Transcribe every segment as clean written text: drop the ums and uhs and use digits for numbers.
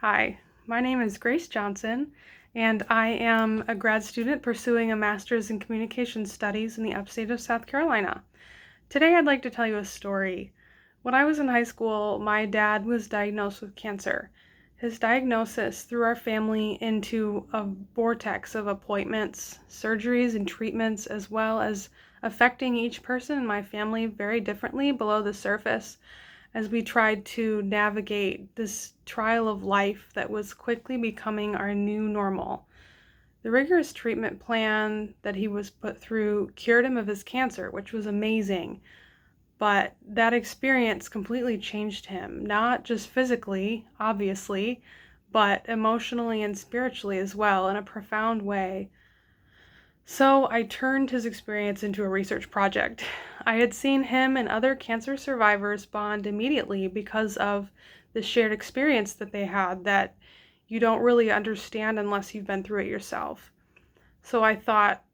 Hi, my name is Grace Johnson, and I am a grad student pursuing a master's in communication studies in the upstate of South Carolina. Today I'd like to tell you a story. When I was in high school, my dad was diagnosed with cancer. His diagnosis threw our family into a vortex of appointments, surgeries, and treatments, as well as affecting each person in my family very differently below the surface as we tried to navigate this trial of life that was quickly becoming our new normal. The rigorous treatment plan that he was put through cured him of his cancer, which was amazing. But that experience completely changed him, not just physically, obviously, but emotionally and spiritually as well, in a profound way. So I turned his experience into a research project. I had seen him and other cancer survivors bond immediately because of the shared experience that they had that you don't really understand unless you've been through it yourself. So I thought,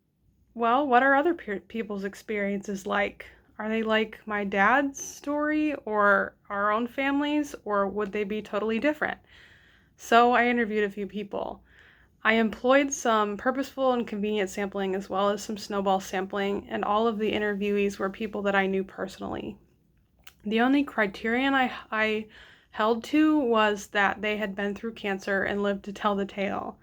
well, what are other people's experiences like? Are they like my dad's story or our own families, or would they be totally different? So I interviewed a few people. I employed some purposeful and convenient sampling as well as some snowball sampling, and all of the interviewees were people that I knew personally. The only criterion I held to was that they had been through cancer and lived to tell the tale.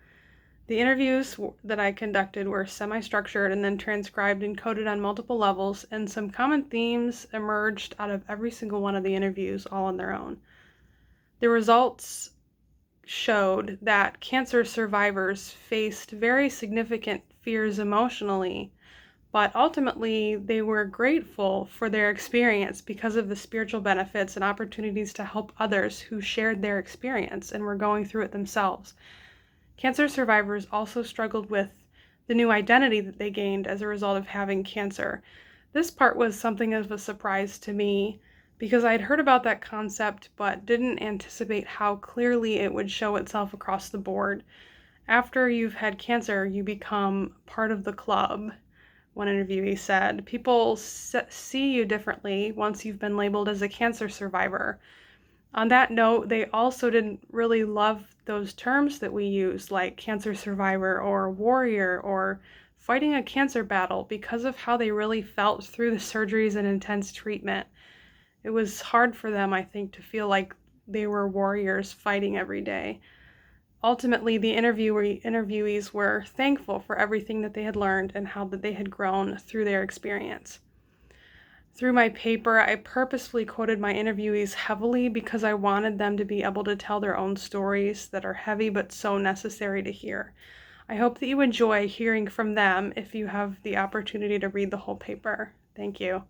The interviews that I conducted were semi-structured and then transcribed and coded on multiple levels, and some common themes emerged out of every single one of the interviews all on their own. The results showed that cancer survivors faced very significant fears emotionally, but ultimately they were grateful for their experience because of the spiritual benefits and opportunities to help others who shared their experience and were going through it themselves. Cancer survivors also struggled with the new identity that they gained as a result of having cancer. This part was something of a surprise to me because I'd heard about that concept but didn't anticipate how clearly it would show itself across the board. After you've had cancer, you become part of the club, one interviewee said. People see you differently once you've been labeled as a cancer survivor. On that note, they also didn't really love those terms that we use, like cancer survivor or warrior or fighting a cancer battle, because of how they really felt through the surgeries and intense treatment. It was hard for them, I think, to feel like they were warriors fighting every day. Ultimately, the interviewees were thankful for everything that they had learned and how that they had grown through their experience. Through my paper, I purposefully quoted my interviewees heavily because I wanted them to be able to tell their own stories that are heavy but so necessary to hear. I hope that you enjoy hearing from them if you have the opportunity to read the whole paper. Thank you.